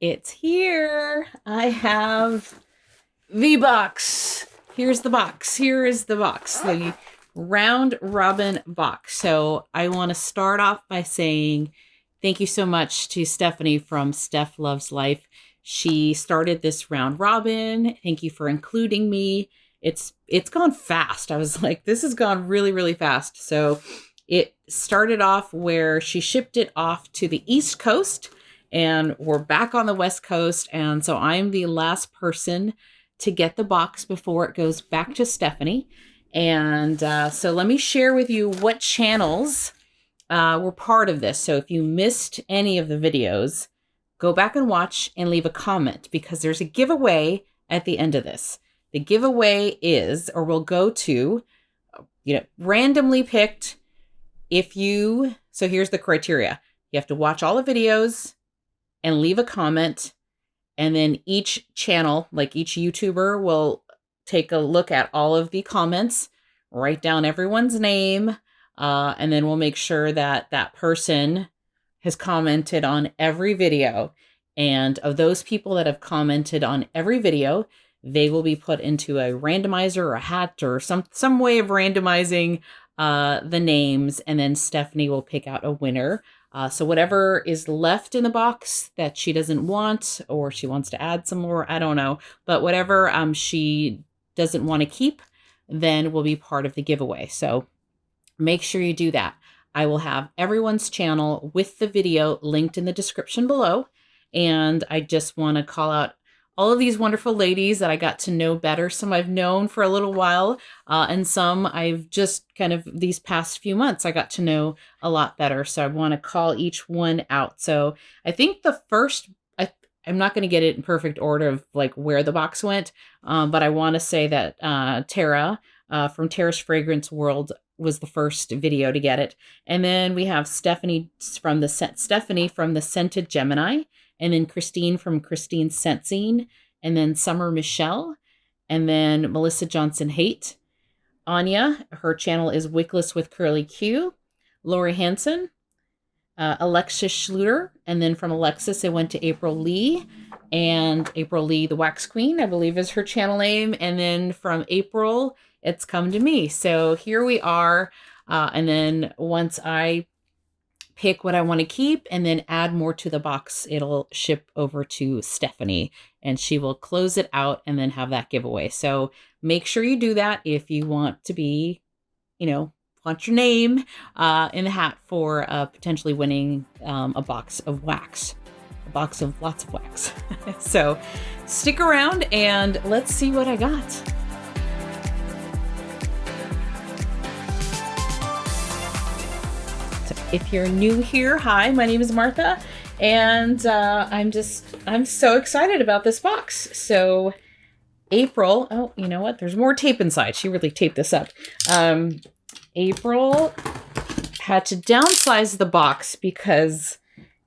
It's here. I have the box. Here's the box. Here is the box. The round robin box. So I want to start off by saying thank you so much to Stephanie from Steph Loves Life. She started this round robin. Thank you for including me. It's gone fast. I was like, this has gone really, really fast. So it started off where she shipped it off to the East Coast, and we're back on the West Coast. And so I'm the last person to get the box before it goes back to Stephanie. And so let me share with you what channels were part of this. So if you missed any of the videos, go back and watch and leave a comment, because there's a giveaway at the end of this. The giveaway is, or will go to, randomly picked. So here's the criteria. You have to watch all the videos and leave a comment. And then each channel, like each YouTuber, will take a look at all of the comments, write down everyone's name, and then we'll make sure that that person has commented on every video. And of those people that have commented on every video, they will be put into a randomizer or a hat or some way of randomizing the names, and then Stephanie will pick out a winner. So whatever is left in the box that she doesn't want, or she wants to add some more, I don't know, but whatever she doesn't want to keep, then will be part of the giveaway. So make sure you do that. I will have everyone's channel with the video linked in the description below. And I just want to call out all of these wonderful ladies that I got to know better. Some I've known for a little while, and some I've just kind of these past few months I got to know a lot better. So I want to call each one out. So I think the first, I'm not going to get it in perfect order of like where the box went, but I want to say that Tara from Tara's Fragrance World was the first video to get it. And then we have Stephanie from the Scented Gemini, and then Christine from Christine's Scentsy, and then Summer Michelle, and then Melissa Johnson Haight. Anya, her channel is Wickless with Curly Q. Lori Hansen, Alexis Schluter, and then from Alexis it went to April Lee, and April Lee, the Wax Queen, I believe is her channel name. And then from April, it's come to me. So here we are. And then once I pick what I want to keep and then add more to the box, it'll ship over to Stephanie, and she will close it out and then have that giveaway. So make sure you do that if you want to be, want your name in the hat for potentially winning a box of wax, a box of lots of wax. So stick around and let's see what I got. If you're new here, hi, my name is Martha, and I'm so excited about this box. So April, oh, you know what? There's more tape inside. She really taped this up. April had to downsize the box because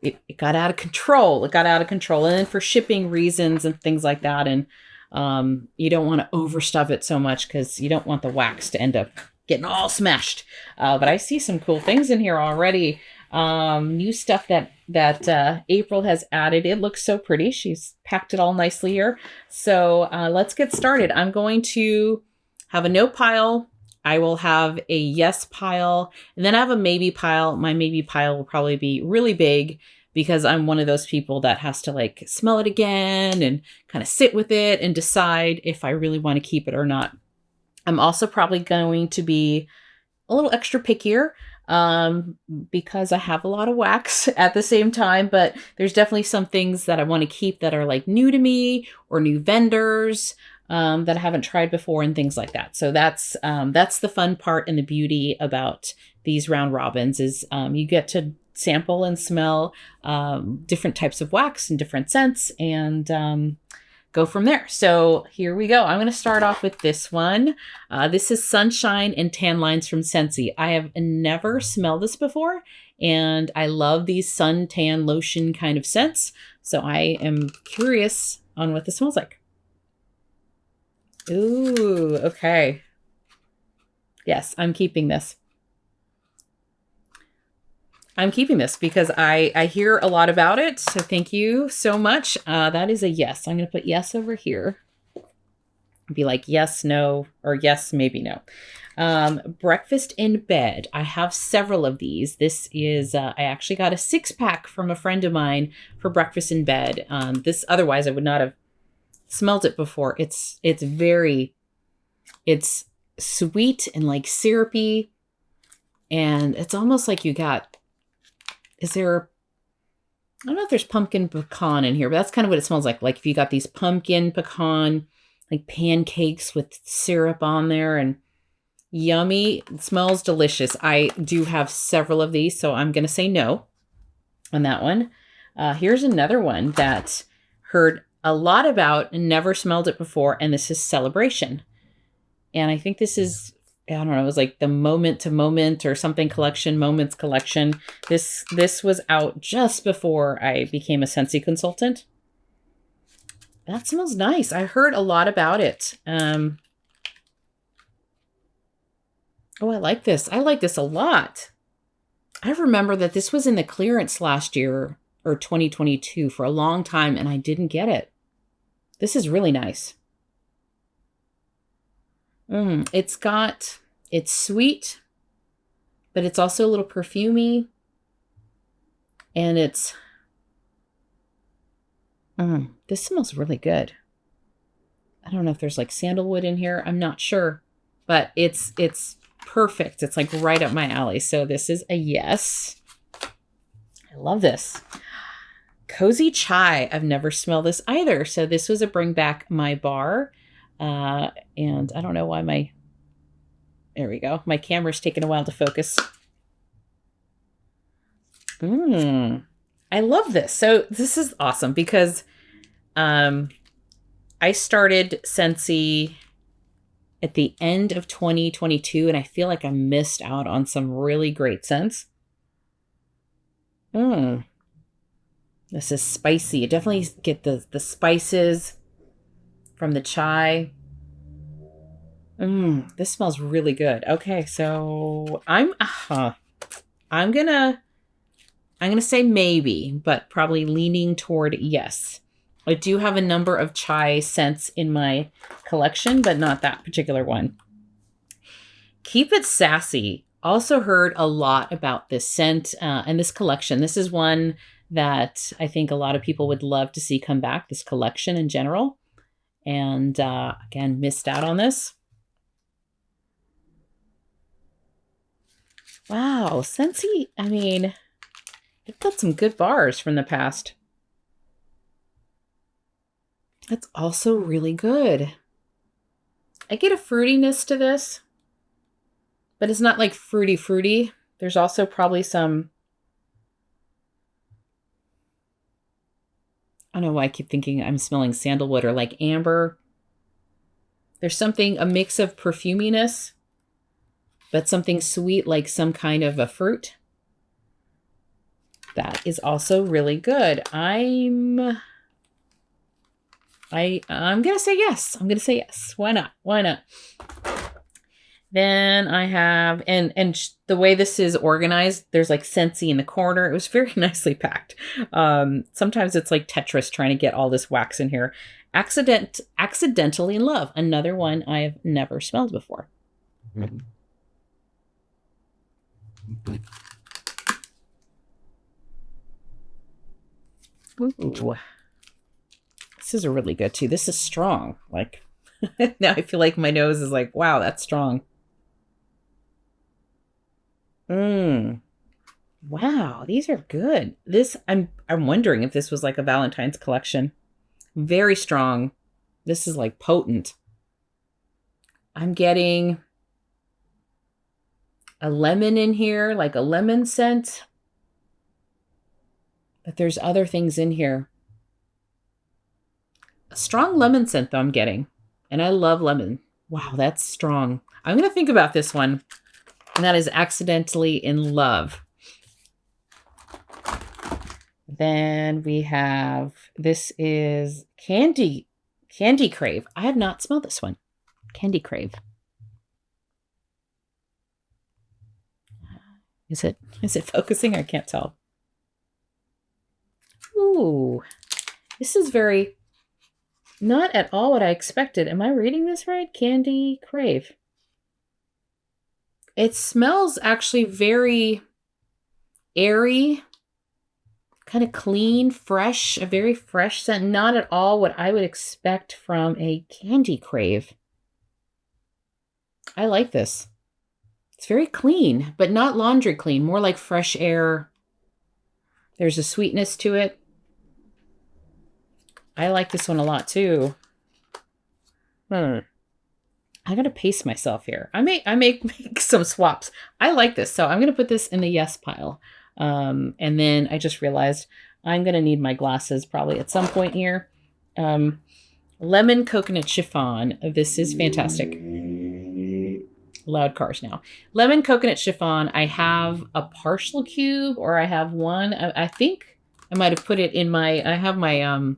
it got out of control. It got out of control. And then for shipping reasons and things like that. And you don't want to overstuff it so much because you don't want the wax to end up getting all smashed. But I see some cool things in here already. New stuff that April has added. It looks so pretty. She's packed it all nicely here. So let's get started. I'm going to have a no pile. I will have a yes pile. And then I have a maybe pile. My maybe pile will probably be really big because I'm one of those people that has to like smell it again and kind of sit with it and decide if I really want to keep it or not. I'm also probably going to be a little extra pickier because I have a lot of wax at the same time, but there's definitely some things that I want to keep that are like new to me or new vendors that I haven't tried before and things like that. So that's the fun part and the beauty about these round robins is you get to sample and smell different types of wax and different scents and go from there. So here we go. I'm going to start off with this one. This is Sunshine and Tan Lines from Scentsy. I have never smelled this before, and I love these sun tan lotion kind of scents. So I am curious on what this smells like. Ooh, okay. Yes, I'm keeping this. I'm keeping this because I hear a lot about it. So thank you so much. That is a yes. I'm going to put yes over here. Be like yes, no, or yes, maybe no. Breakfast in bed. I have several of these. This is, I actually got a 6-pack from a friend of mine for breakfast in bed. This, otherwise I would not have smelled it before. It's sweet and like syrupy. And it's almost like you got, I don't know if there's pumpkin pecan in here, but that's kind of what it smells like. Like if you got these pumpkin pecan, like pancakes with syrup on there and yummy. It smells delicious. I do have several of these, so I'm going to say no on that one. Here's another one that heard a lot about and never smelled it before, and this is Celebration. And I think this is, I don't know, it was like the Moment to Moment or something collection, Moments collection. This was out just before I became a Scentsy consultant. That smells nice. I heard a lot about it. Oh, I like this. I like this a lot. I remember that this was in the clearance last year or 2022 for a long time, and I didn't get it. This is really nice. It's sweet, but it's also a little perfumey. And this smells really good. I don't know if there's like sandalwood in here. I'm not sure, but it's perfect. It's like right up my alley. So this is a yes. I love this. Cozy Chai. I've never smelled this either. So this was a Bring Back My Bar. And I don't know why there we go. My camera's taking a while to focus. I love this. So this is awesome because I started Scentsy at the end of 2022, and I feel like I missed out on some really great scents. This is spicy. You definitely get the spices from the chai. This smells really good. Okay, so I'm gonna say maybe, but probably leaning toward yes. I do have a number of chai scents in my collection, but not that particular one. Keep It Sassy. Also heard a lot about this scent and this collection. This is one that I think a lot of people would love to see come back, this collection in general. And again, missed out on this. Wow, Scentsy, I mean, they've got some good bars from the past. That's also really good. I get a fruitiness to this, but it's not like fruity. There's also probably some, I don't know why I keep thinking I'm smelling sandalwood or like amber. There's something, a mix of perfuminess, but something sweet like some kind of a fruit. That is also really good. I'm going to say yes. I'm going to say yes. Why not? Then I have, and the way this is organized, there's like Scentsy in the corner. It was very nicely packed. Sometimes it's like Tetris trying to get all this wax in here. Accidentally in Love. Another one I've never smelled before. Ooh. This is a really good too. This is strong. Like now I feel like my nose is like, wow, that's strong. Wow, these are good. This I'm wondering if this was like a Valentine's collection. Very strong. This is like potent. I'm getting a lemon in here, like a lemon scent. But there's other things in here. A strong lemon scent though I'm getting. And I love lemon. Wow, that's strong. I'm going to think about this one. And that is Accidentally in Love. Then we have, this is Candy Crave. I have not smelled this one. Candy Crave. Is it focusing? I can't tell. Ooh, this is very not at all what I expected. Am I reading this right? Candy Crave. It smells actually very airy, kind of clean, fresh, a very fresh scent. Not at all what I would expect from a Candy Crave. I like this. It's very clean, but not laundry clean, more like fresh air. There's a sweetness to it. I like this one a lot too. I gotta pace myself here. I may make some swaps. I like this, so I'm gonna put this in the yes pile. And then I just realized I'm gonna need my glasses probably at some point here. Lemon coconut chiffon. This is fantastic. Loud cars now. Lemon coconut chiffon. I have a partial cube, or I have one. I think I might have put it in my. I have my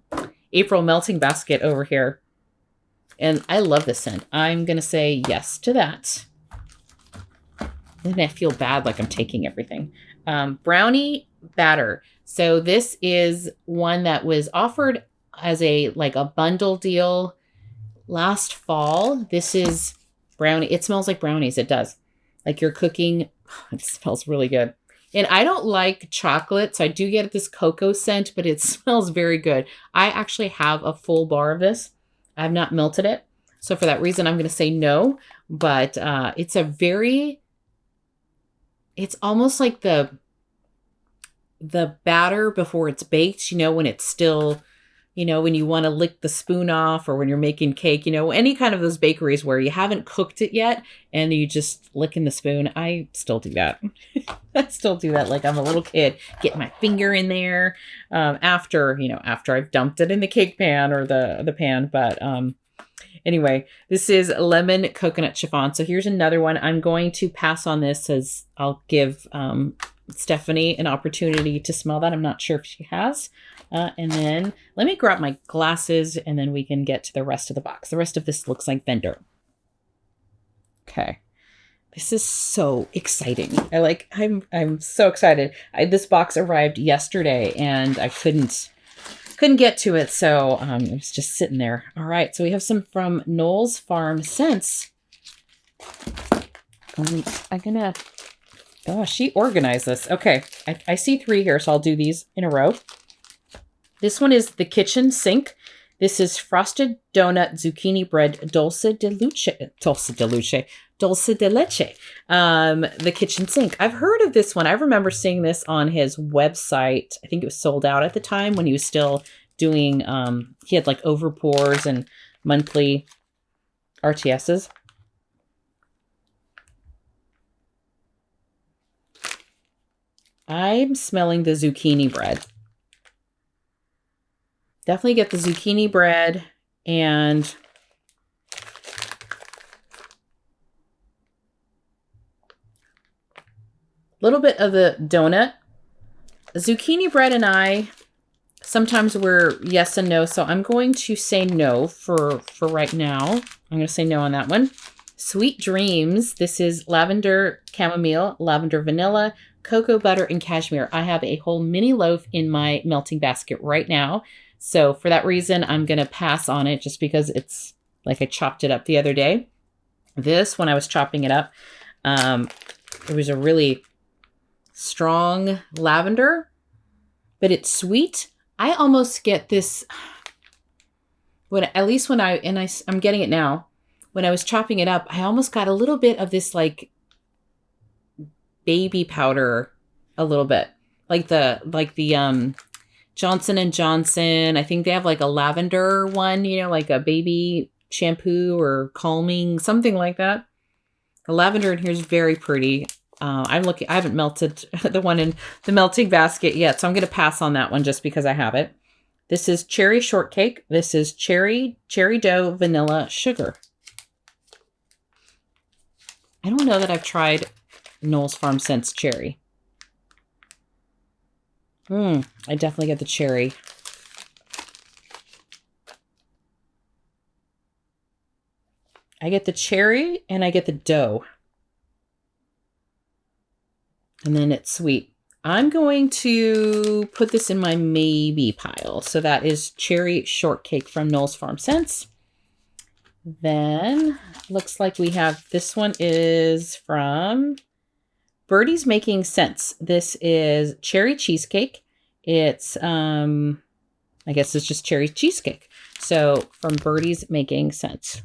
April melting basket over here. And I love this scent. I'm going to say yes to that. Then I feel bad like I'm taking everything. Brownie batter. So this is one that was offered as a bundle deal last fall. This is brownie. It smells like brownies. It does. Like you're cooking. It smells really good. And I don't like chocolate, so I do get this cocoa scent, but it smells very good. I actually have a full bar of this. I've not melted it. So for that reason, I'm going to say no. But it's almost like the batter before it's baked, when it's still, when you want to lick the spoon off, or when you're making cake, any kind of those bakeries where you haven't cooked it yet and you just licking the spoon. I still do that. I still do that like I'm a little kid, get my finger in there after I've dumped it in the cake pan or the pan. But anyway, this is lemon coconut chiffon. So here's another one. I'm going to pass on this as I'll give Stephanie an opportunity to smell that. I'm not sure if she has. And then let me grab my glasses and then we can get to the rest of the box. The rest of this looks like vendor. Okay. This is so exciting. I'm so excited. This box arrived yesterday and I couldn't get to it. So it was just sitting there. All right. So we have some from Knoll's Farm Scents. She organized this. Okay. I see 3 here, so I'll do these in a row. This one is the kitchen sink. This is frosted donut zucchini bread dulce de leche. The kitchen sink. I've heard of this one. I remember seeing this on his website. I think it was sold out at the time when he was still doing, he had like overpours and monthly RTSs. I'm smelling the zucchini bread. Definitely get the zucchini bread and a little bit of the donut. Zucchini bread and I, sometimes we're yes and no. So I'm going to say no for right now. I'm going to say no on that one. Sweet Dreams. This is lavender chamomile, lavender vanilla, cocoa butter, and cashmere. I have a whole mini loaf in my melting basket right now. So for that reason, I'm going to pass on it just because it's like I chopped it up the other day. This, when I was chopping it up, it was a really strong lavender, but it's sweet. I almost get this, I'm getting it now. When I was chopping it up, I almost got a little bit of this like baby powder, a little bit like the Johnson & Johnson. I think they have like a lavender one, like a baby shampoo or calming, something like that. The lavender in here is very pretty. I haven't melted the one in the melting basket yet, so I'm going to pass on that one just because I have it. This is cherry shortcake. This is cherry dough, vanilla, sugar. I don't know that I've tried Knoll's Farm Scents cherry. I definitely get the cherry. I get the cherry and I get the dough. And then it's sweet. I'm going to put this in my maybe pile. So that is Cherry Shortcake from Knoll's Farm Scents. Then looks like we have, this one is from Birdie's Making Scents. This is Cherry Cheesecake. It's, I guess it's just cherry cheesecake. So from Birdie's Making Scents.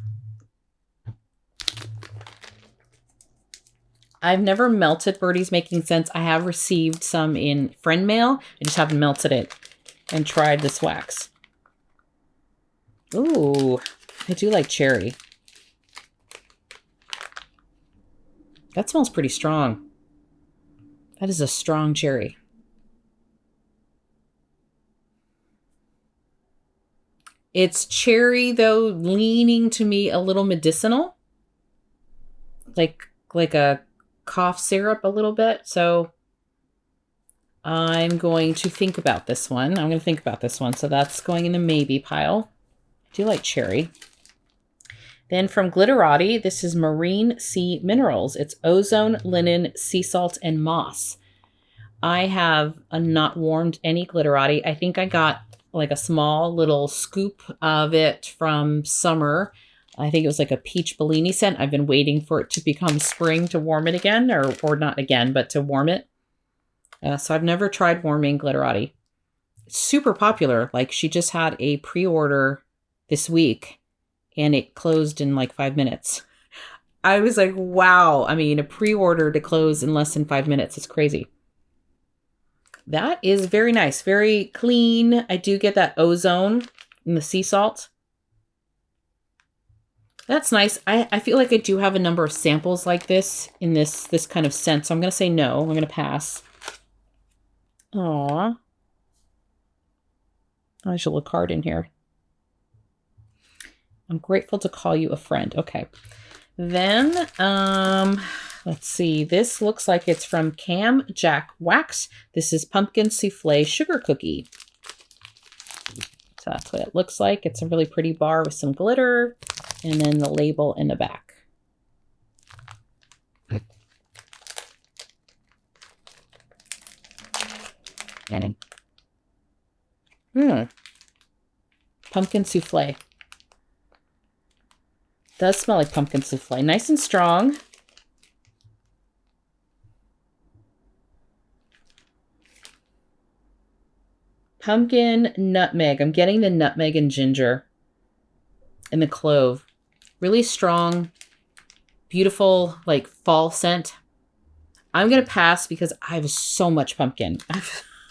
I've never melted Birdie's Making Scents. I have received some in friend mail. I just haven't melted it and tried this wax. Ooh, I do like cherry. That smells pretty strong. That is a strong cherry. It's cherry, though, leaning to me a little medicinal. Like a cough syrup a little bit. So I'm going to think about this one. I'm going to think about this one. So that's going in the maybe pile. I do like cherry. Then from Glitterati, this is Marine Sea Minerals. It's ozone, linen, sea salt, and moss. I have not warmed any Glitterati. I think I got like a small little scoop of it from summer. I think it was like a peach Bellini scent. I've been waiting for it to become spring to warm it again, or not again, but to warm it. So I've never tried warming Glitterati. It's super popular. Like she just had a pre-order this week and it closed in like 5 minutes. I was like, wow. I mean, a pre-order to close in less than 5 minutes is crazy. That is very nice. Very clean. I do get that ozone and the sea salt. That's nice. I feel like I do have a number of samples like this in this kind of scent. So I'm going to say no. I'm going to pass. Aw. I should look hard in here. I'm grateful to call you a friend. Okay. Then, let's see. This looks like it's from Cam Jack Wax. This is Pumpkin Souffle Sugar Cookie. So that's what it looks like. It's a really pretty bar with some glitter. And then the label in the back. Pumpkin souffle. Does smell like pumpkin souffle. Nice and strong. Pumpkin nutmeg. I'm getting the nutmeg and ginger. And the clove. Really strong, beautiful, like fall scent. I'm going to pass because I have so much pumpkin.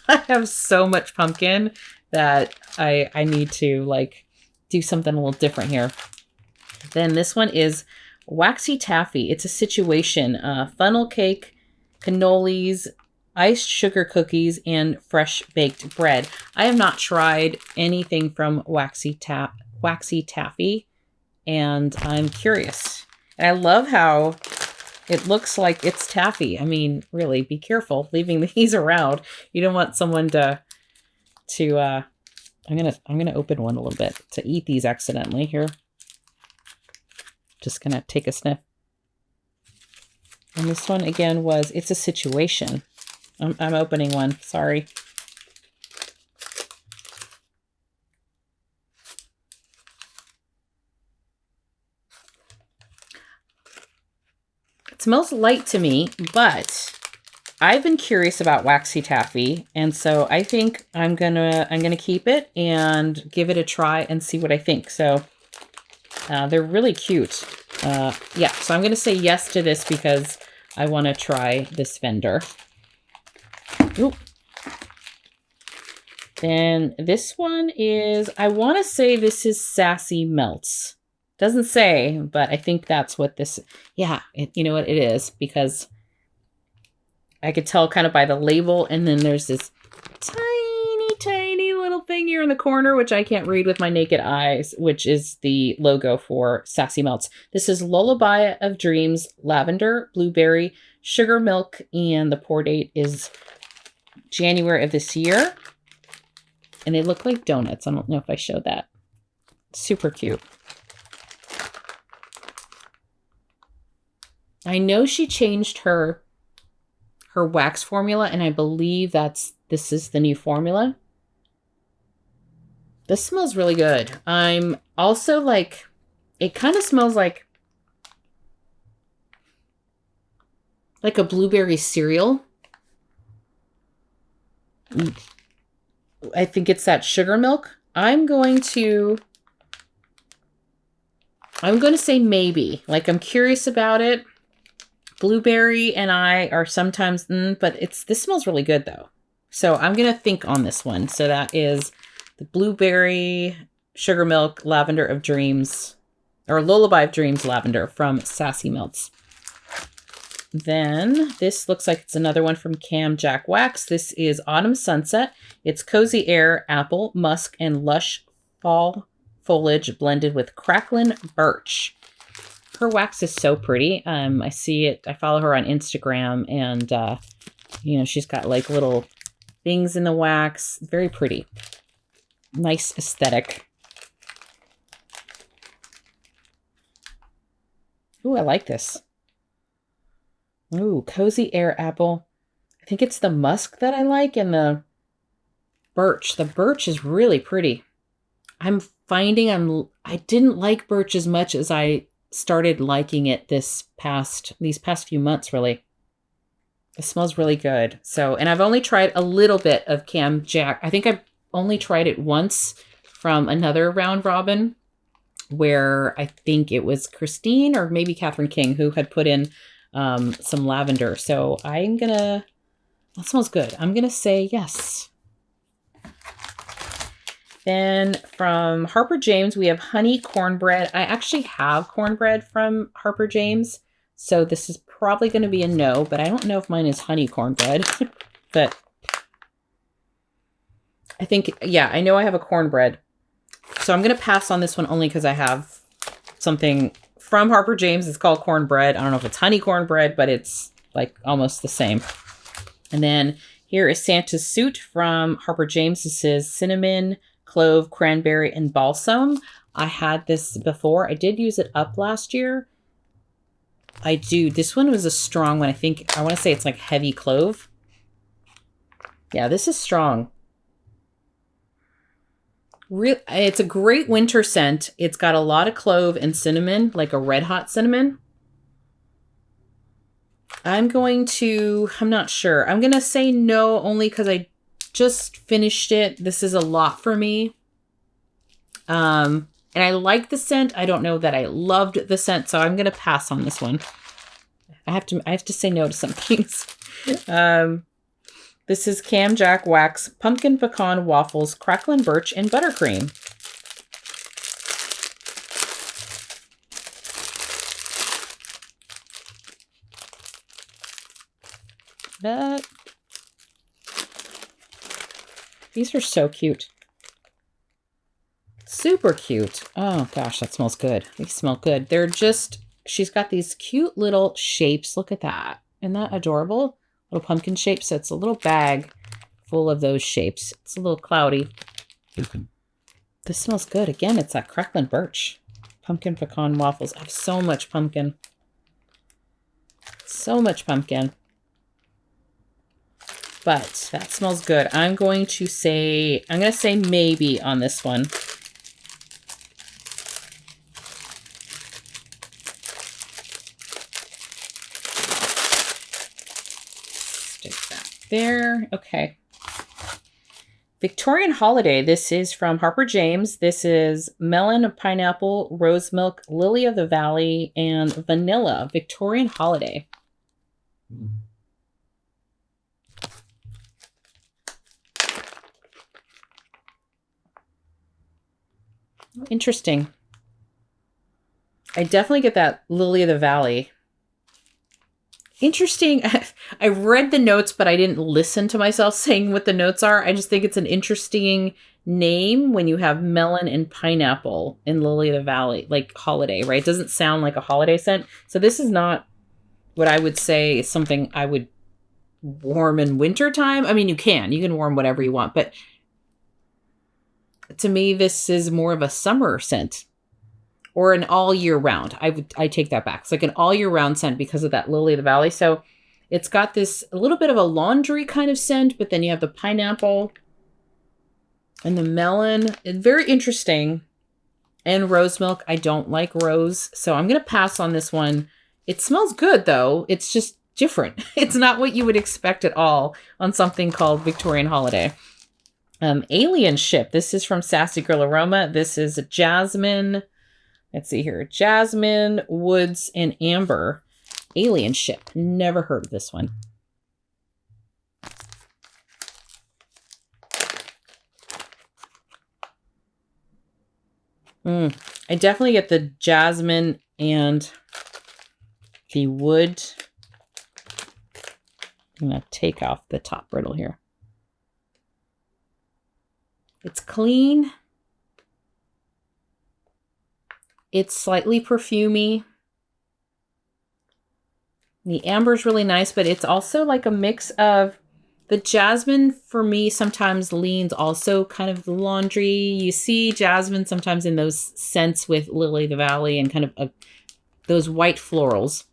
I have so much pumpkin that I need to like do something a little different here. Then this one is Waxy Taffy. It's a situation. Funnel cake, cannolis, iced sugar cookies, and fresh baked bread. I have not tried anything from Waxy Taffy, and I'm curious. And I love how it looks like it's taffy. I mean, really, be careful leaving these around. You don't want someone to I'm gonna open one a little bit to eat these accidentally here. Just gonna take a sniff. And this one again was It's a Situation. I'm opening one. Sorry. It smells light to me, but I've been curious about Waxy Taffy, and so I think I'm gonna keep it and give it a try and see what I think. So they're really cute. Yeah, so I'm gonna say yes to this because I want to try this vendor. Ooh. Then this one is, I want to say this is Sassy Melts. Doesn't say, but I think that's what this, yeah, you know what it is, because I could tell kind of by the label, and then there's this tiny little thing here in the corner, which I can't read with my naked eyes, which is the logo for Sassy Melts. This is Lullaby of Dreams, Lavender, Blueberry, Sugar Milk, and the pour date is January of this year. And they look like donuts. I don't know if I showed that. Super cute. I know she changed her her wax formula, and I believe this is the new formula. This smells really good. I'm also like, it kind of smells like a blueberry cereal. I think it's that sugar milk. I'm going to say maybe. Like, I'm curious about it. Blueberry and I are sometimes, but this smells really good though. So I'm going to think on this one. So that is the blueberry, sugar milk, lavender of dreams, or lullaby of dreams lavender from Sassy Melts. Then this looks like it's another one from Cam Jack Wax. This is Autumn Sunset. It's cozy air, apple, musk, and lush fall foliage blended with cracklin' birch. Her wax is so pretty. I see it. I follow her on Instagram, and you know, she's got like little things in the wax. Very pretty. Nice aesthetic. Ooh, I like this. Ooh, cozy air apple. I think it's the musk that I like, and the birch. The birch is really pretty. I'm finding I didn't like birch as much as I started liking it these past few months, really. It smells really good. So, and I've only tried a little bit of Cam Jack. I think I've only tried it once from another round robin where I think it was Christine or maybe Catherine King who had put in some lavender. So that smells good. I'm going to say yes. Then from Harper James, we have honey cornbread. I actually have cornbread from Harper James, so this is probably going to be a no, but I don't know if mine is honey cornbread. But I think, yeah, I know I have a cornbread. So I'm going to pass on this one only because I have something from Harper James. It's called cornbread. I don't know if it's honey cornbread, but it's like almost the same. And then here is Santa's Suit from Harper James. This is cinnamon, clove, cranberry, and balsam. I had this before. I did use it up last year. I do. This one was a strong one. I want to say it's like heavy clove. Yeah, this is strong. It's a great winter scent. It's got a lot of clove and cinnamon, like a red hot cinnamon. I'm not sure. I'm going to say no only because I just finished it. This is a lot for me. And I like the scent. I don't know that I loved the scent, so I'm going to pass on this one. I have to say no to some things. This is Cam Jack Wax, pumpkin pecan waffles, cracklin' birch, and buttercream. These are so cute. Super cute. Oh gosh, that smells good. They smell good. She's got these cute little shapes. Look at that. Isn't that adorable? Little pumpkin shapes. So it's a little bag full of those shapes. It's a little cloudy. This smells good. Again, it's that cracklin' birch. Pumpkin pecan waffles. I have so much pumpkin. So much pumpkin. But that smells good. I'm going to say maybe on this one. Stick that there. Okay. Victorian Holiday. This is from Harper James. This is melon, pineapple, rose milk, lily of the valley, and vanilla. Victorian Holiday. Interesting. I definitely get that lily of the valley. Interesting. I read the notes, but I didn't listen to myself saying what the notes are. I just think it's an interesting name when you have melon and pineapple in lily of the valley, like holiday, right? It doesn't sound like a holiday scent. So this is not what I would say is something I would warm in wintertime. I mean, you can warm whatever you want, but to me, this is more of a summer scent or an all year round. I take that back. It's like an all year round scent because of that lily of the valley. So It's got this a little bit of a laundry kind of scent, but then you have the pineapple and the melon. It's very interesting. And rose milk. I don't like rose, so I'm going to pass on this one. It smells good, though. It's just different. It's not what you would expect at all on something called Victorian Holiday. Alien Ship. This is from Sassy Girl Aroma. This is a jasmine. Let's see here. Jasmine, woods, and amber. Alien Ship. Never heard of this one. I definitely get the jasmine and the wood. I'm going to take off the top brittle here. It's clean. It's slightly perfumey. The amber is really nice, but it's also like a mix of the jasmine. For me, sometimes leans also kind of the laundry. You see jasmine sometimes in those scents with Lily of the Valley and kind of those white florals.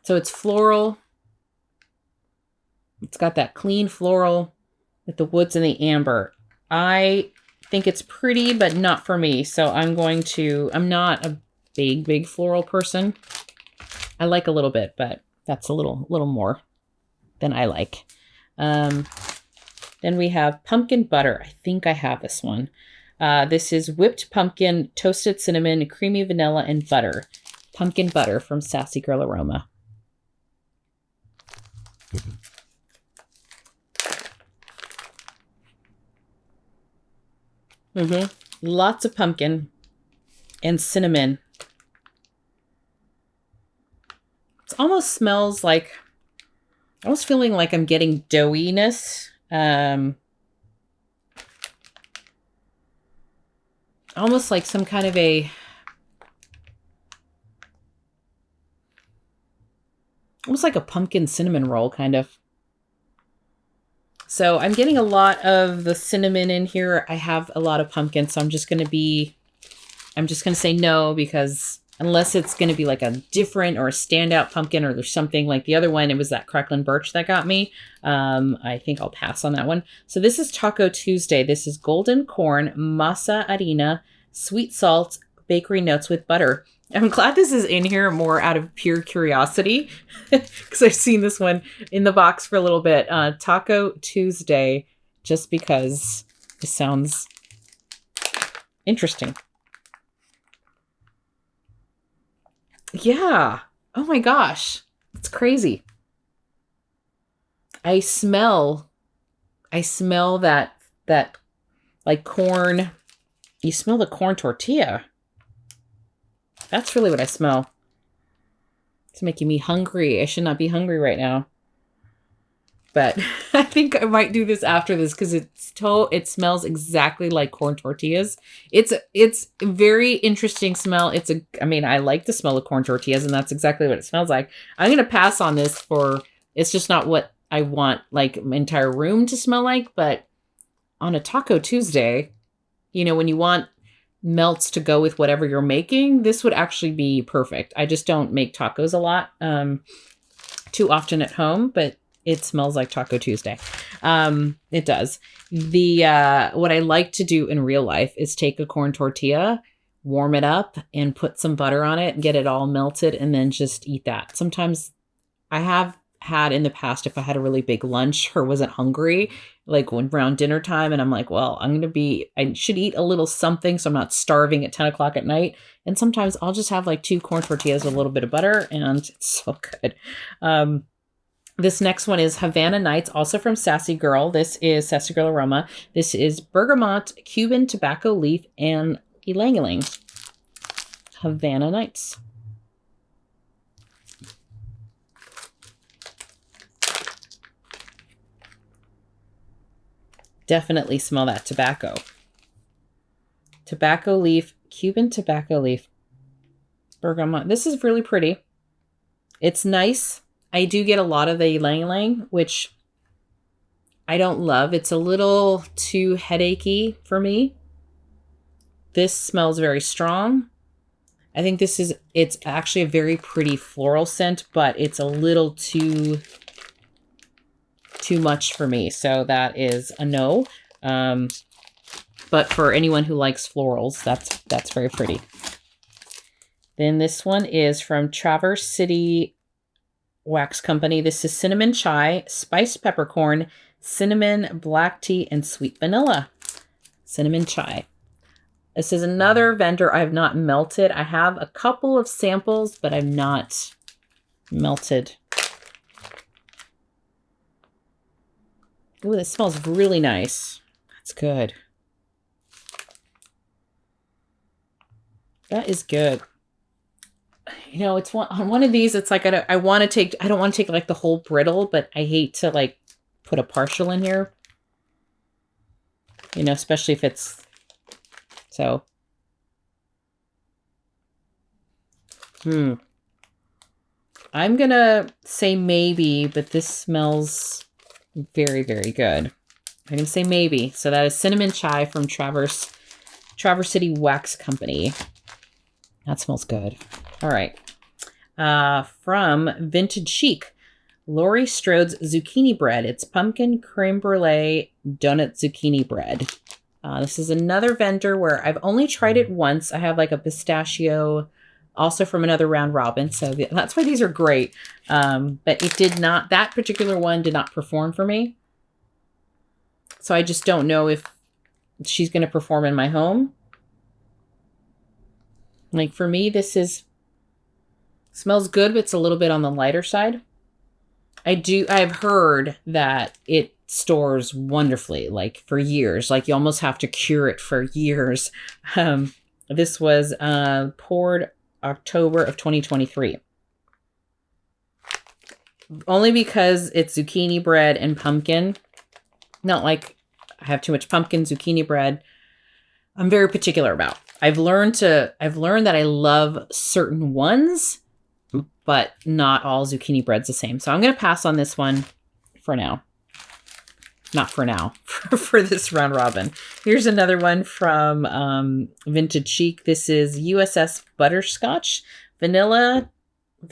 So it's floral. It's got that clean floral with the woods and the amber. I think it's pretty, but not for me. So I'm not a big floral person. I like a little bit, but that's a little more than I like. Then we have pumpkin butter. I think I have this one. This is whipped pumpkin, toasted cinnamon, creamy vanilla, and butter. Pumpkin butter from Sassy Girl Aroma. Lots of pumpkin and cinnamon. It almost smells like, I was feeling like I'm getting doughiness. Almost like some kind of almost like a pumpkin cinnamon roll, kind of. So I'm getting a lot of the cinnamon in here. I have a lot of pumpkin, so I'm just going to say no, because unless it's going to be like a different or a standout pumpkin, or there's something like the other one, it was that crackling birch that got me. I think I'll pass on that one. So this is Taco Tuesday. This is golden corn, masa harina, sweet salt, bakery notes with butter. I'm glad this is in here more out of pure curiosity, because I've seen this one in the box for a little bit. Taco Tuesday, just because it sounds interesting. Yeah. Oh my gosh. It's crazy. I smell that like corn. You smell the corn tortilla. That's really what I smell. It's making me hungry. I should not be hungry right now. But I think I might do this after this, because it smells exactly like corn tortillas. It's a very interesting smell. I like the smell of corn tortillas, and that's exactly what it smells like. I'm going to pass on this it's just not what I want like my entire room to smell like, but on a Taco Tuesday, when you want melts to go with whatever you're making, this would actually be perfect. I just don't make tacos a lot, too often at home, but it smells like Taco Tuesday. It does. What I like to do in real life is take a corn tortilla, warm it up, and put some butter on it and get it all melted, and then just eat that. Sometimes I have had in the past, if I had a really big lunch or wasn't hungry, like when around dinner time, and I'm like, well, I should eat a little something so I'm not starving at 10 o'clock at night. And sometimes I'll just have like 2 corn tortillas with a little bit of butter, and it's so good. This next one is Havana Nights, also from Sassy Girl. This is Sassy Girl Aroma. This is bergamot, Cuban tobacco leaf, and ylang ylang. Havana Nights. Definitely smell that tobacco. Tobacco leaf, Cuban tobacco leaf, bergamot. This is really pretty. It's nice. I do get a lot of the ylang ylang, which I don't love. It's a little too headachy for me. This smells very strong. I think it's actually a very pretty floral scent, but it's a little too much for me. So that is a no. But for anyone who likes florals, that's very pretty. Then this one is from Traverse City Wax Company. This is cinnamon chai, spiced peppercorn, cinnamon, black tea, and sweet vanilla. Cinnamon chai. This is another vendor I have not melted. I have a couple of samples, but I've not melted. Ooh, this smells really nice. That's good. That is good. You know, it's on one of these, it's like I don't want to take like the whole brittle, but I hate to like put a partial in here. You know, especially if it's so. I'm gonna say maybe, but this smells very, very good. I'm gonna say maybe. So that is cinnamon chai from Traverse City Wax Company. That smells good. All right. From Vintage Chic, Laurie Strode's zucchini bread. It's pumpkin creme brulee donut zucchini bread. This is another vendor where I've only tried it once. I have like a pistachio, also from another round robin. So that's why these are great. But that particular one did not perform for me. So I just don't know if she's going to perform in my home. Like for me, smells good, but it's a little bit on the lighter side. I've heard that it stores wonderfully, like for years, like you almost have to cure it for years. This was poured October of 2023. Only because it's zucchini bread and pumpkin. Not like I have too much pumpkin, zucchini bread. I'm very particular about. I've learned that I love certain ones, but not all zucchini bread's the same. So I'm going to pass on this one for now. Not for now, for this round robin. Here's another one from Vintage Chic. This is USS Butterscotch vanilla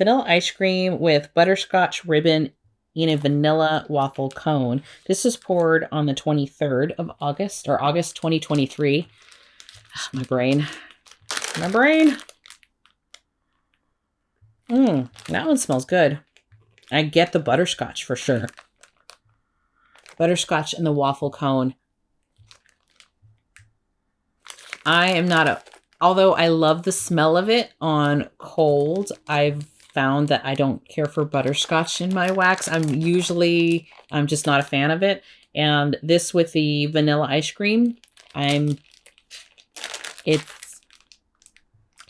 ice cream with butterscotch ribbon in a vanilla waffle cone. This was poured on the 23rd of August, or August 2023. My brain. That one smells good. I get the butterscotch for sure. Butterscotch and the waffle cone. Although I love the smell of it on cold, I've found that I don't care for butterscotch in my wax. I'm just not a fan of it. And this with the vanilla ice cream, I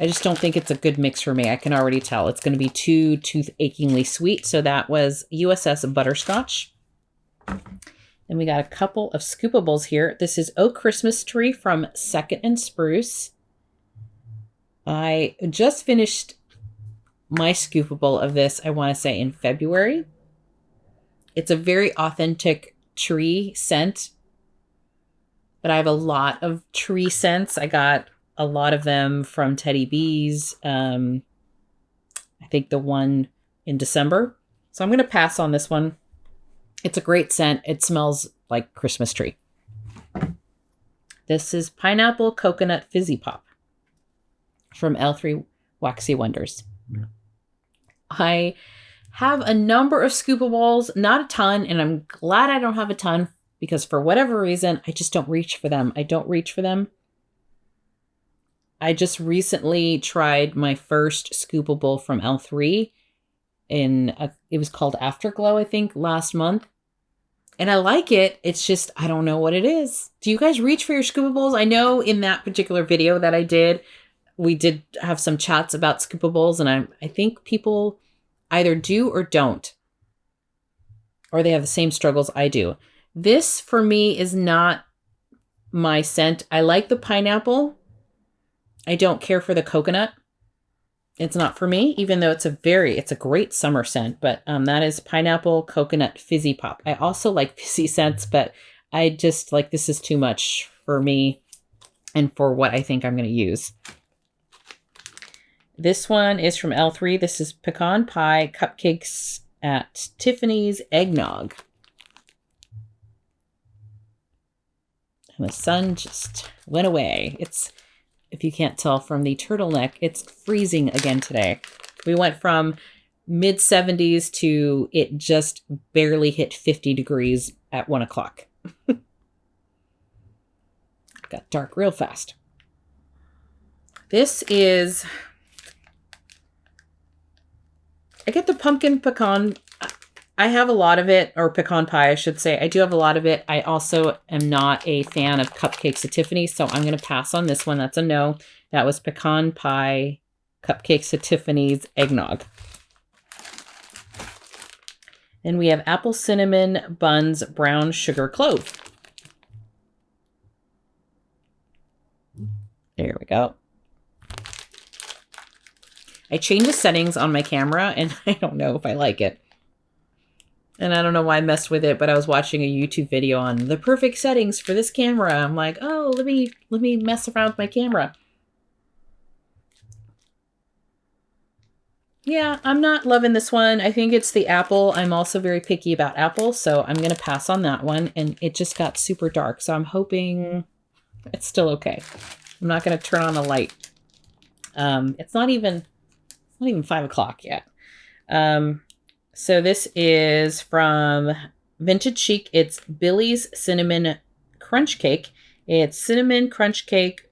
just don't think it's a good mix for me. I can already tell it's going to be too tooth-achingly sweet. So that was USS Butterscotch. Then we got a couple of scoopables here. This is Oh Christmas Tree from Second and Spruce. I just finished my scoopable of this, I want to say in February. It's a very authentic tree scent, but I have a lot of tree scents. I got a lot of them from Teddy B's. I think the one in December. So I'm going to pass on this one. It's a great scent. It smells like Christmas tree. This is Pineapple Coconut Fizzy Pop from L3 Waxy Wonders. Yeah. I have a number of scoopables, not a ton, and I'm glad I don't have a ton because for whatever reason, I just don't reach for them. I just recently tried my first scoopable from L3 it was called Afterglow, I think, last month. And I like it. It's just, I don't know what it is. Do you guys reach for your scoopables? I know in that particular video that I did, we did have some chats about scoopables, and I think people either do or don't, or they have the same struggles I do. This, for me, is not my scent. I like the pineapple. I don't care for the coconut. It's not for me, even though it's a great summer scent, but that is Pineapple Coconut Fizzy Pop. I also like fizzy scents, but I just like, this is too much for me and for what I think I'm going to use. This one is from L3. This is Pecan Pie Cupcakes at Tiffany's Eggnog. And the sun just went away. It's, if you can't tell from the turtleneck, it's freezing again today. We went from mid 70s to it just barely hit 50 degrees at 1 o'clock. Got dark real fast. This is, I get the pumpkin pecan. I have a lot of it, or pecan pie, I should say. I do have a lot of it. I also am not a fan of cupcakes at Tiffany's, so I'm going to pass on this one. That's a no. That was Pecan Pie Cupcakes at Tiffany's Eggnog. And we have Apple Cinnamon Buns Brown Sugar Clove. There we go. I changed the settings on my camera, and I don't know if I like it. And I don't know why I messed with it, but I was watching a YouTube video on the perfect settings for this camera. I'm like, oh, let me mess around with my camera. Yeah, I'm not loving this one. I think it's the apple. I'm also very picky about apple, so I'm going to pass on that one. And it just got super dark, so I'm hoping it's still okay. I'm not going to turn on a light. It's not even 5 o'clock yet. So this is from Vintage Chic. It's Billy's Cinnamon Crunch Cake. It's cinnamon crunch cake,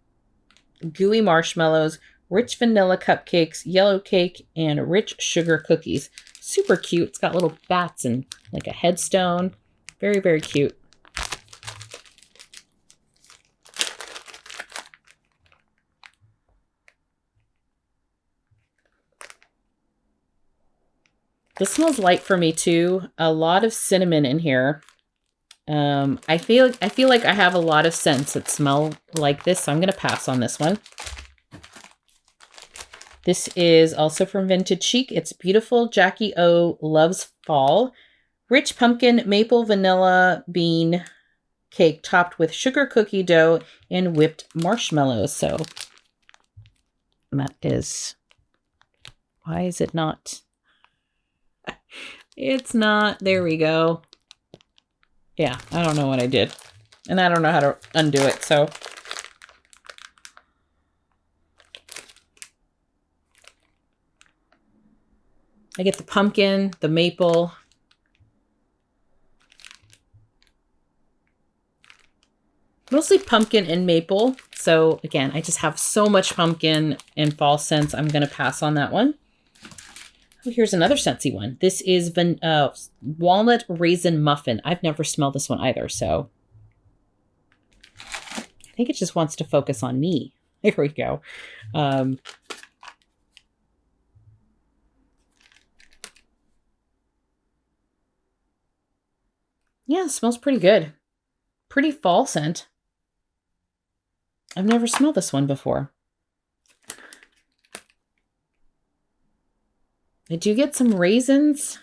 gooey marshmallows, rich vanilla cupcakes, yellow cake, and rich sugar cookies. Super cute. It's got little bats and like a headstone. Very, very cute. This smells light for me too. A lot of cinnamon in here. I feel like I have a lot of scents that smell like this, so I'm going to pass on this one. This is also from Vintage Chic. It's Beautiful Jackie O Loves Fall. Rich pumpkin maple vanilla bean cake topped with sugar cookie dough and whipped marshmallows. So that is, why is it not? It's not, there we go. Yeah, I don't know what I did. And I don't know how to undo it, so. I get the pumpkin, the maple. Mostly pumpkin and maple. So again, I just have so much pumpkin and fall scents. I'm going to pass on that one. Oh, here's another Scentsy one. This is Walnut Raisin Muffin. I've never smelled this one either, so I think it just wants to focus on me. There we go. Yeah, it smells pretty good. Pretty fall scent. I've never smelled this one before. I do get some raisins.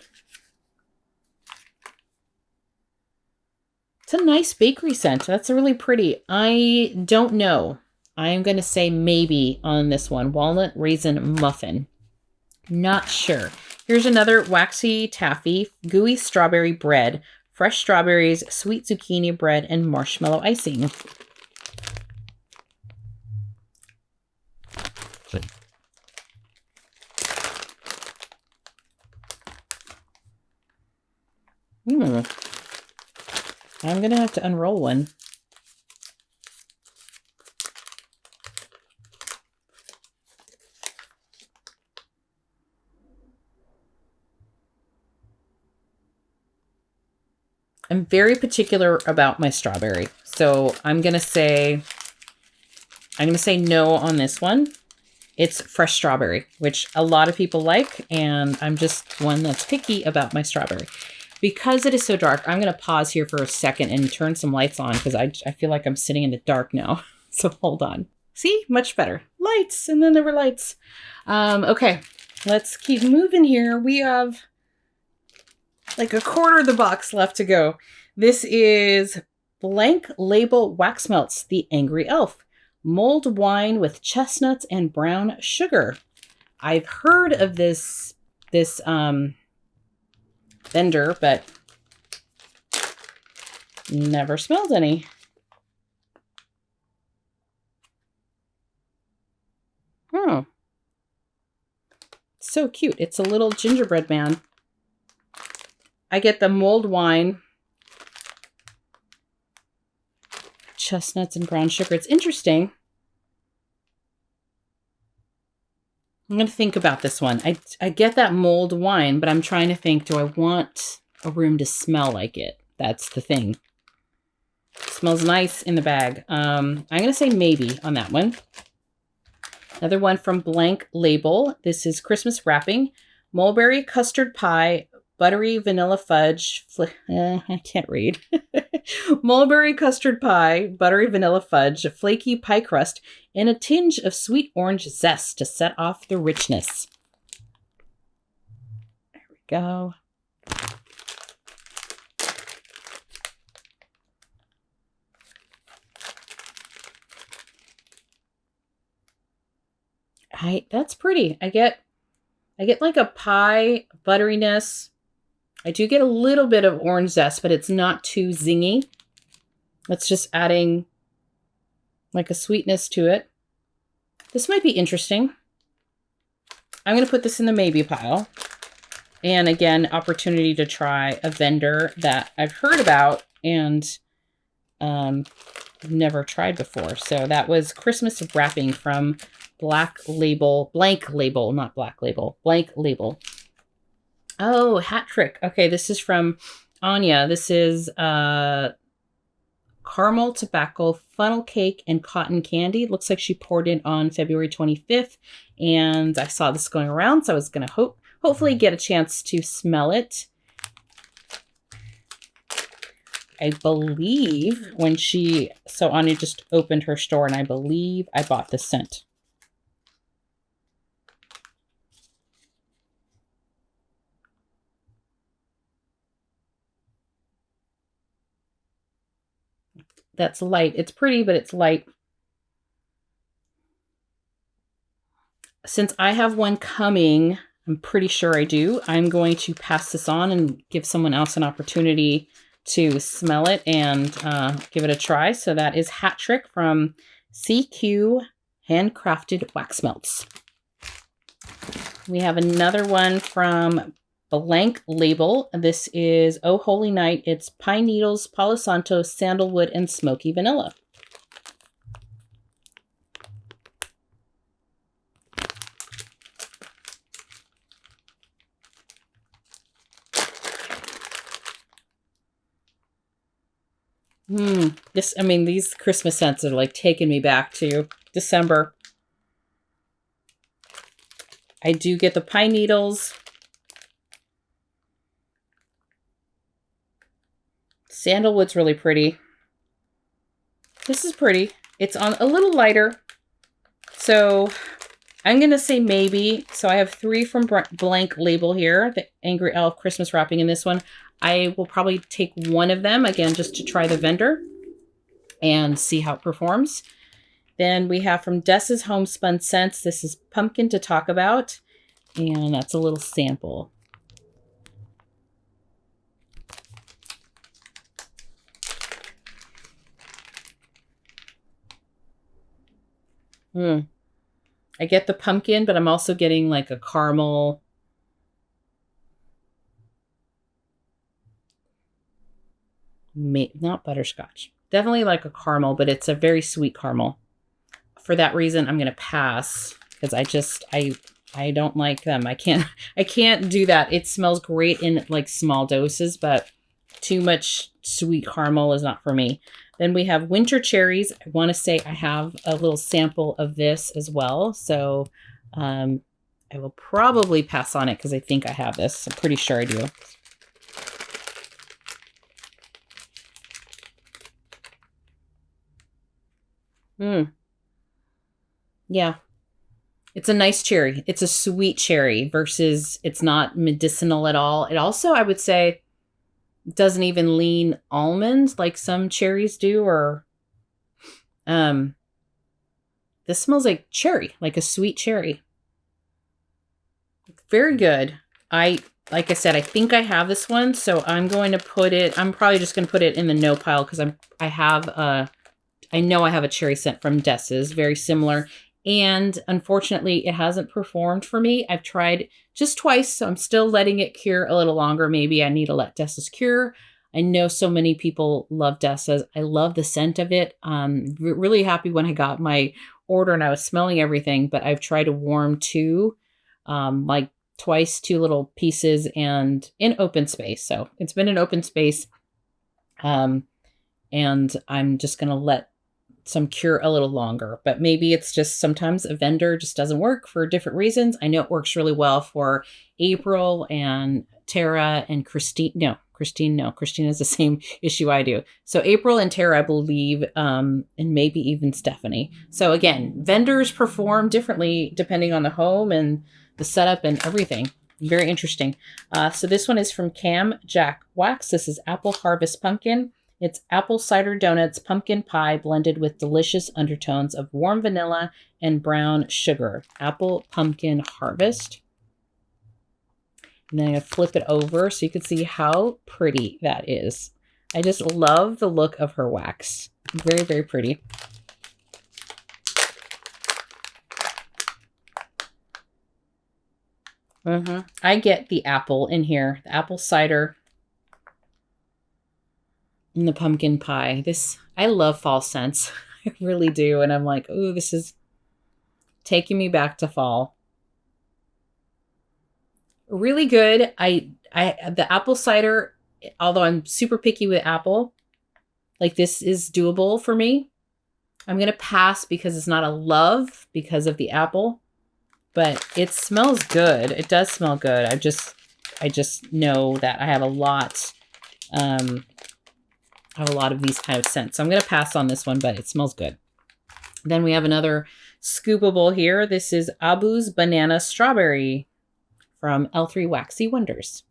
It's a nice bakery scent. That's really pretty. I don't know. I'm going to say maybe on this one. Walnut Raisin Muffin. Not sure. Here's another waxy taffy, gooey strawberry bread, fresh strawberries, sweet zucchini bread, and marshmallow icing. I'm going to have to unroll one. I'm very particular about my strawberry. So I'm going to say no on this one. It's fresh strawberry, which a lot of people like, and I'm just one that's picky about my strawberry. Because it is so dark, I'm going to pause here for a second and turn some lights on because I feel like I'm sitting in the dark now. So hold on. See? Much better. Lights. And then there were lights. Okay. Let's keep moving here. We have like a quarter of the box left to go. This is Blank Label Wax Melts, the Angry Elf. Mulled wine with chestnuts and brown sugar. I've heard of this vendor, but never smelled any. Oh, so cute. It's a little gingerbread man. I get the mulled wine, chestnuts and brown sugar. It's interesting. I'm going to think about this one. I get that mulled wine, but I'm trying to think, do I want a room to smell like it? That's the thing. It smells nice in the bag. I'm going to say maybe on that one. Another one from Blank Label. This is Christmas wrapping. Mulberry custard pie, buttery vanilla fudge. I can't read. Mulberry custard pie, buttery vanilla fudge, flaky pie crust, and a tinge of sweet orange zest to set off the richness. There we go. That's pretty. I get like a pie butteriness. I do get a little bit of orange zest, but it's not too zingy. It's just adding like a sweetness to it. This might be interesting. I'm going to put this in the maybe pile. And again, opportunity to try a vendor that I've heard about and never tried before. So that was Christmas wrapping from Blank Label. Oh, hat trick. Okay, this is from Anya. This is caramel tobacco funnel cake and cotton candy. It looks like she poured it on February 25th, and I saw this going around, so I was going to hopefully get a chance to smell it. I believe so Anya just opened her store, and I believe I bought the scent. That's light. It's pretty, but it's light. Since I have one coming, I'm pretty sure I do, I'm going to pass this on and give someone else an opportunity to smell it and give it a try. So that is Hat Trick from CQ Handcrafted Wax Melts. We have another one from Blank Label. This is Oh Holy Night. It's pine needles, Palo Santo, sandalwood, and smoky vanilla. These Christmas scents are like taking me back to December. I do get the pine needles. Sandalwood's really pretty. This is pretty. It's on a little lighter. So I'm going to say maybe. So I have 3 from Blank Label here. The Angry Elf Christmas wrapping in this one. I will probably take one of them, again, just to try the vendor and see how it performs. Then we have from Dessa's Homespun Scents. This is Pumpkin to Talk About. And that's a little sample. I get the pumpkin, but I'm also getting like a caramel. Not butterscotch. Definitely like a caramel, but it's a very sweet caramel. For that reason, I'm going to pass because I don't like them. I can't do that. It smells great in like small doses, but too much sweet caramel is not for me. Then we have winter cherries. I want to say I have a little sample of this as well. So I will probably pass on it because I think I have this. I'm pretty sure I do. Yeah. It's a nice cherry. It's a sweet cherry versus it's not medicinal at all. It also, I would say, doesn't even lean almond like some cherries do, or this smells like cherry, like a sweet cherry. Very good. Like I said, I think I have this one, so I'm going to put it, I'm probably just going to put it in the no pile because I know I have a cherry scent from Dessa's, very similar. And unfortunately, it hasn't performed for me. I've tried just twice, so I'm still letting it cure a little longer. Maybe I need to let Dessa's cure. I know so many people love Dessa's. I love the scent of it. Really happy when I got my order and I was smelling everything, but I've tried to warm two, like twice, two little pieces, and in open space. So it's been an open space. And I'm just going to let some cure a little longer, but maybe it's just sometimes a vendor just doesn't work for different reasons. I know it works really well for April and Tara and Christine. No, Christine has the same issue I do. So April and Tara, I believe, and maybe even Stephanie. So again, vendors perform differently depending on the home and the setup and everything. Very interesting. So this one is from Cam Jack Wax. This is Apple Harvest Pumpkin. It's apple cider donuts, pumpkin pie blended with delicious undertones of warm vanilla and brown sugar. Apple Pumpkin Harvest. And then I'm going to flip it over so you can see how pretty that is. I just love the look of her wax. Very, very pretty. I get the apple in here, the apple cider. And the pumpkin pie. I love fall scents. I really do. And I'm like, oh, this is taking me back to fall. Really good. The apple cider, although I'm super picky with apple, like this is doable for me. I'm going to pass because it's not a love because of the apple, but it smells good. It does smell good. I just know that I have a lot, of these kind of scents. So I'm going to pass on this one, but it smells good. Then we have another scoopable here. This is Abu's Banana Strawberry from L3 Waxy Wonders.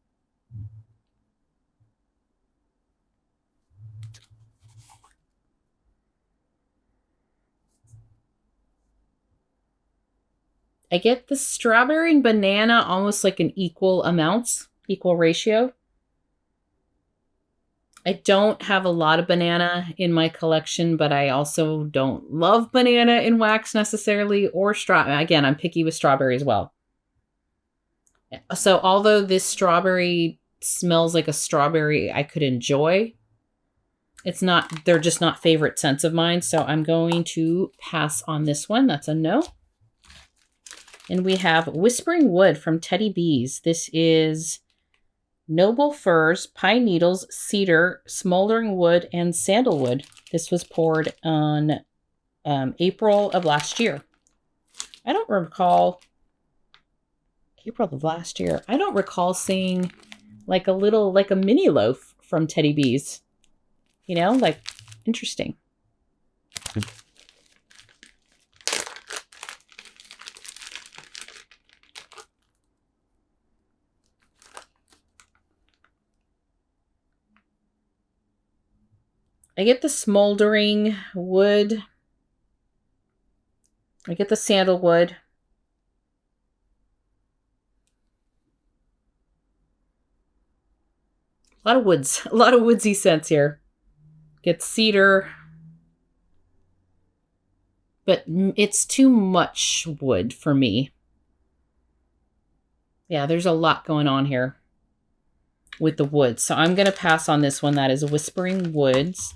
I get the strawberry and banana almost like an equal amounts, equal ratio. I don't have a lot of banana in my collection, but I also don't love banana in wax necessarily, or strawberry. Again, I'm picky with strawberry as well. So although this strawberry smells like a strawberry I could enjoy, they're just not favorite scents of mine. So I'm going to pass on this one. That's a no. And we have Whispering Wood from Teddy Bees. This is Noble Firs, Pine Needles, Cedar, Smoldering Wood, and Sandalwood. This was poured on April of last year. I don't recall April of last year. I don't recall seeing like a mini loaf from Teddy Bees. You know, like interesting. I get the smoldering wood. I get the sandalwood. A lot of woods, a lot of woodsy scents here. Get cedar. But it's too much wood for me. Yeah, there's a lot going on here with the woods. So I'm going to pass on this one. That is Whispering Woods.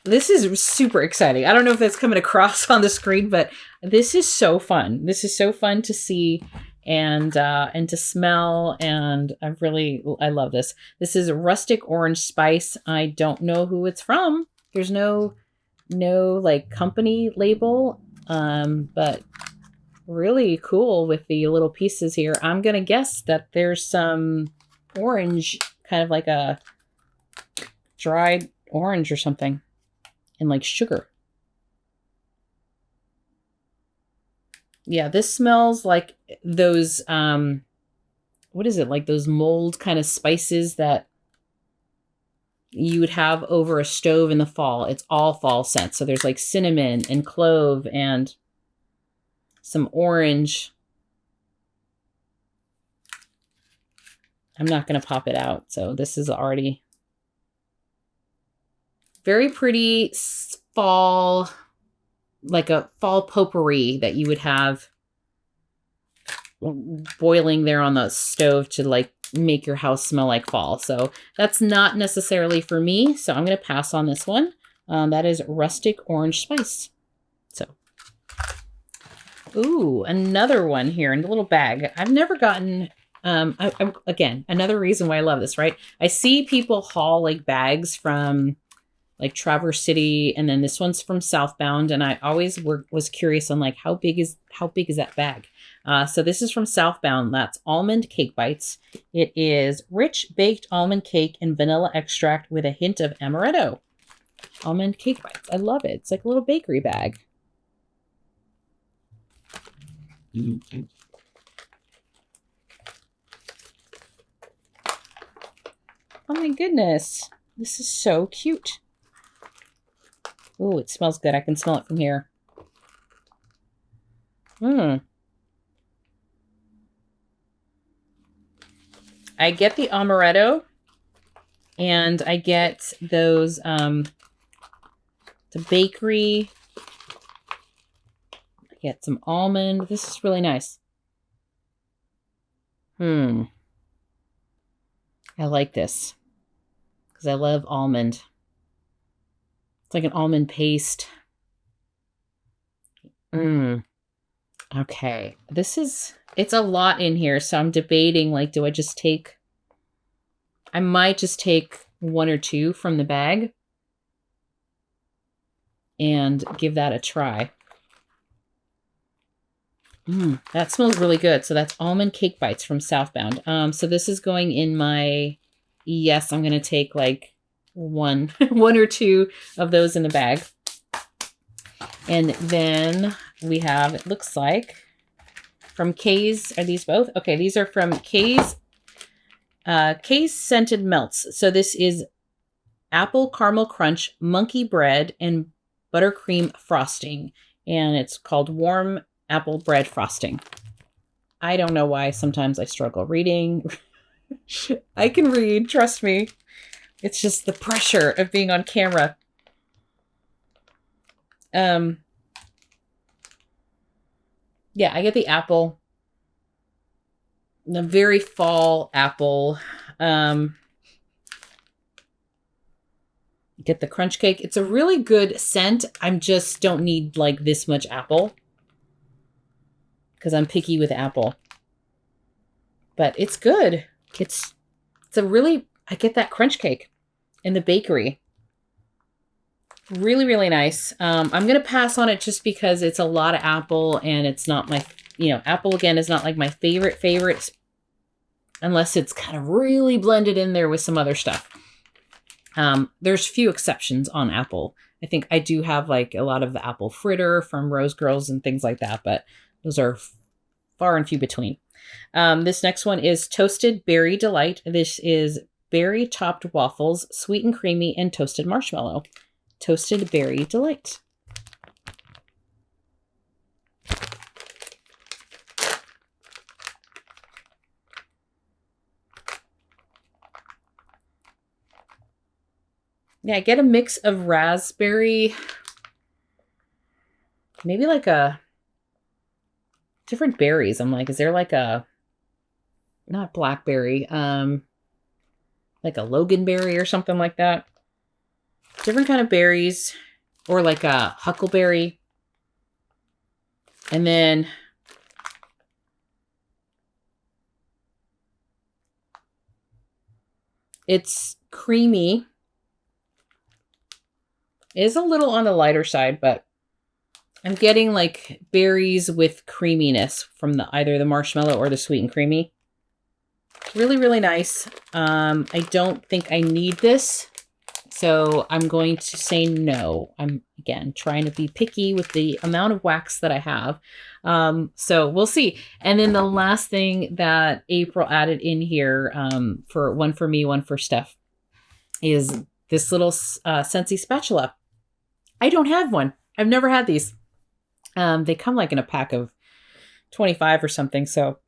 This is super exciting. I don't know if that's coming across on the screen, but this is so fun. This is so fun to see and to smell, and I love this. This is Rustic Orange Spice. I don't know who it's from. There's no like company label, but really cool with the little pieces here. I'm gonna guess that there's some orange, kind of like a dried orange or something. And like sugar. Yeah, this smells like those, what is it? Like those mold kind of spices that you would have over a stove in the fall. It's all fall scents. So there's like cinnamon and clove and some orange. I'm not going to pop it out. So this is already very pretty fall, like a fall potpourri that you would have boiling there on the stove to like make your house smell like fall. So that's not necessarily for me. So I'm going to pass on this one. That is rustic orange spice. So, ooh, another one here in a little bag. I've never gotten, again, another reason why I love this, right? I see people haul like bags from like Traverse City, and then this one's from Southbound, and I always was curious on like how big is that bag. So this is from Southbound. That's almond cake bites. It is rich baked almond cake and vanilla extract with a hint of amaretto. Almond cake bites. I love it. It's like a little bakery bag. Mm-hmm. Oh my goodness. This is so cute. Oh, it smells good. I can smell it from here. I get the amaretto, and I get those, the bakery. I get some almond. This is really nice. I like this because I love almond. It's like an almond paste. Okay. It's a lot in here. So I'm debating, like, do I just take, I might just take one or two from the bag and give that a try. That smells really good. So that's almond cake bites from Southbound. So this is going in my, yes, I'm going to take like one or two of those in the bag. And then we have, it looks like, from Kay's. Are these both? Okay, these are from Kay's Scented Melts. So this is apple caramel crunch, monkey bread, and buttercream frosting. And it's called warm apple bread frosting. I don't know why sometimes I struggle reading. I can read, trust me. It's just the pressure of being on camera. Yeah, I get the apple. The very fall apple. Get the crunch cake. It's a really good scent. I just don't need like this much apple because I'm picky with apple. But it's good. It's a really, I get that crunch cake in the bakery. Really, really nice. I'm going to pass on it just because it's a lot of apple and it's not my, apple again is not like my favorite unless it's kind of really blended in there with some other stuff. There's few exceptions on apple. I think I do have like a lot of the apple fritter from Rose Girls and things like that, but those are far and few between. This next one is Toasted Berry Delight. This is berry topped waffles, sweet and creamy, and toasted marshmallow. Toasted Berry Delight. Yeah, I get a mix of raspberry, maybe like a different berries. I'm like, is there like a, not blackberry, like a loganberry or something like that? Different kind of berries, or like a huckleberry. And then it's creamy. It is a little on the lighter side, but I'm getting like berries with creaminess from either the marshmallow or the sweet and creamy. Really, really nice. I don't think I need this, so I'm going to say no. I'm, again, trying to be picky with the amount of wax that I have. So we'll see. And then the last thing that April added in here, for one for me, one for Steph, is this little Scentsy spatula. I don't have one. I've never had these. They come like in a pack of 25 or something. So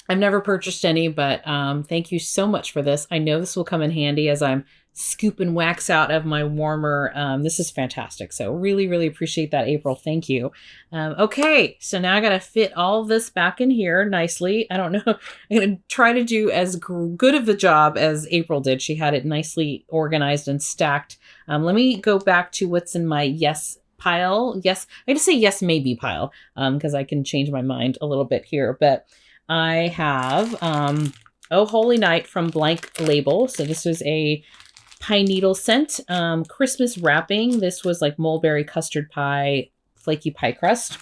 I've never purchased any, but thank you so much for this. I know this will come in handy as I'm scooping wax out of my warmer. This is fantastic. So really, really appreciate that, April. Thank you. Okay, so now I got to fit all this back in here nicely. I don't know. I'm going to try to do as good of a job as April did. She had it nicely organized and stacked. Let me go back to what's in my yes pile. Yes, I just say yes maybe pile because I can change my mind a little bit here, but I have Oh Holy Night from Blank Label. So this was a pine needle scent. Christmas wrapping. This was like mulberry custard pie, flaky pie crust.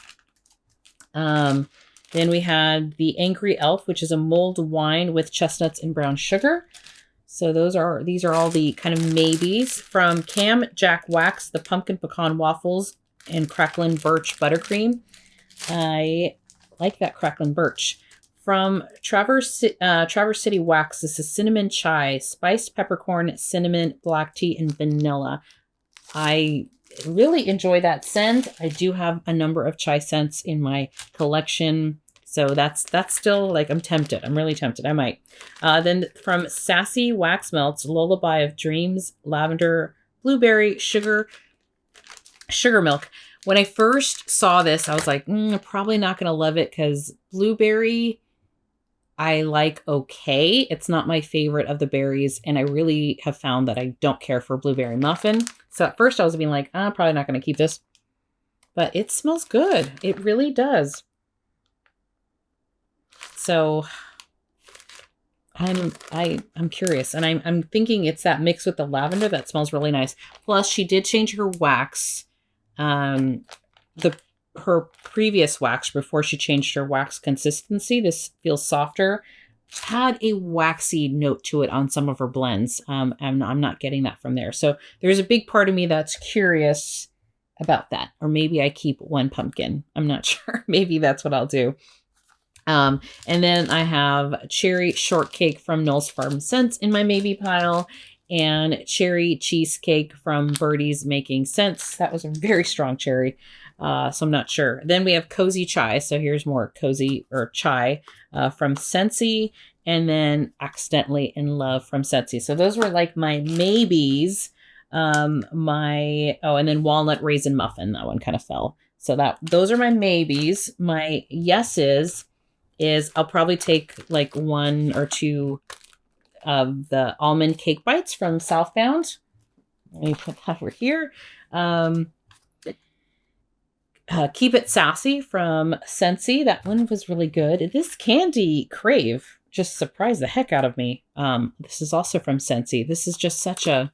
Then we had the Angry Elf, which is a mulled wine with chestnuts and brown sugar. So these are all the kind of maybes. From Cam Jack Wax, the pumpkin pecan waffles and cracklin birch buttercream. I like that cracklin birch. From Traverse City Wax, this is cinnamon chai, spiced peppercorn, cinnamon, black tea, and vanilla. I really enjoy that scent. I do have a number of chai scents in my collection. So that's still like, I'm tempted. I'm really tempted. I might. Then from Sassy Wax Melts, Lullaby of Dreams, Lavender, Blueberry, Sugar Milk. When I first saw this, I was like, I'm probably not going to love it because blueberry, I like okay. It's not my favorite of the berries. And I really have found that I don't care for blueberry muffin. So at first I was being like, I'm probably not going to keep this. But it smells good. It really does. So I'm curious. And I'm thinking it's that mix with the lavender that smells really nice. Plus she did change her wax. Her previous wax before she changed her wax consistency. This feels softer. Had a waxy note to it on some of her blends. I'm not getting that from there. So there's a big part of me that's curious about that. Or maybe I keep one pumpkin. I'm not sure. Maybe that's what I'll do. And then I have cherry shortcake from Knoll's Farm Scents in my maybe pile. And cherry cheesecake from Birdie's Making Sense. That was a very strong cherry. So I'm not sure. Then we have cozy chai. So here's more cozy or chai from Scentsy. And then Accidentally in Love from Scentsy. So those were like my maybes. And then Walnut Raisin Muffin. That one kind of fell. So those are my maybes. My yeses is I'll probably take like one or two of the almond cake bites from Southbound. Let me put that over here. Keep It Sassy from Scentsy. That one was really good. This Candy Crave just surprised the heck out of me. This is also from Scentsy. This is just such a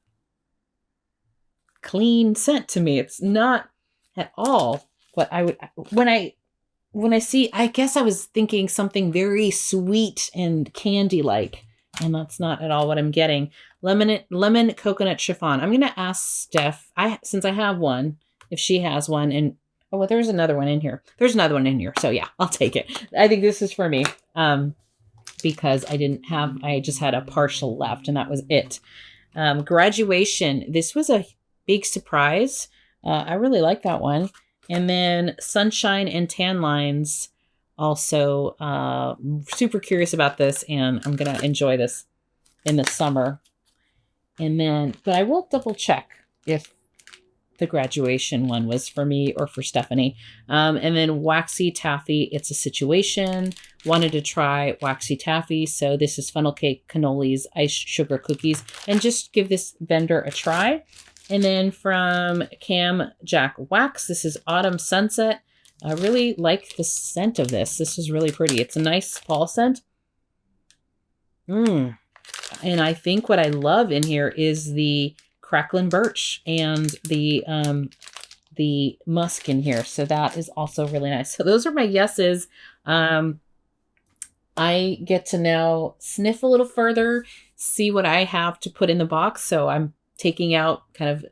clean scent to me. It's not at all what I would, when I see, I guess I was thinking something very sweet and candy-like. And that's not at all what I'm getting. Lemon coconut chiffon. I'm going to ask Steph, since I have one, if she has one. And, well, there's another one in here. There's another one in here. So, yeah, I'll take it. I think this is for me because I just had a partial left, and that was it. Graduation. This was a big surprise. I really like that one. And then Sunshine and Tan Lines. Also, super curious about this, and I'm going to enjoy this in the summer. And then, but I will double check if the graduation one was for me or for Stephanie. And then Waxy Taffy, It's a Situation. Wanted to try Waxy Taffy. So this is funnel cake, cannolis, iced sugar cookies, and just give this vendor a try. And then from Cam Jack Wax, this is Autumn Sunset. I really like the scent of this. This is really pretty. It's a nice fall scent. And I think what I love in here is the cracklin birch and the musk in here. So that is also really nice. So those are my yeses. I get to now sniff a little further, see what I have to put in the box. So I'm taking out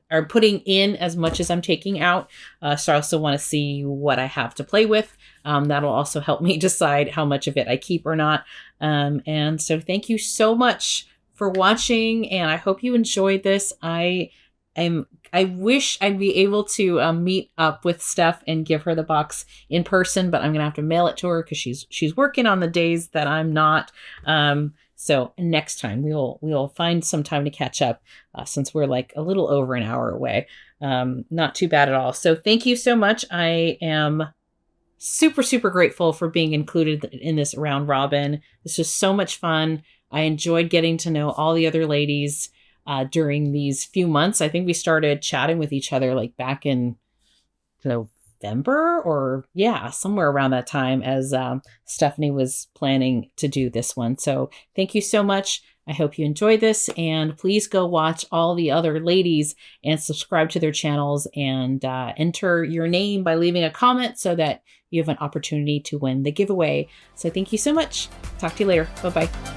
or putting in as much as I'm taking out. So I also want to see what I have to play with. That'll also help me decide how much of it I keep or not. And so thank you so much for watching, and I hope you enjoyed this. I wish I'd be able to meet up with Steph and give her the box in person, but I'm gonna have to mail it to her because she's working on the days that I'm not. So next time we'll find some time to catch up, since we're like a little over an hour away. Not too bad at all. So thank you so much. I am super, super grateful for being included in this round robin. This was so much fun. I enjoyed getting to know all the other ladies during these few months. I think we started chatting with each other like back in November, or somewhere around that time, as Stephanie was planning to do this one. So thank you so much. I hope you enjoyed this, and please go watch all the other ladies and subscribe to their channels, and enter your name by leaving a comment so that you have an opportunity to win the giveaway. So thank you so much. Talk to you later. Bye-bye.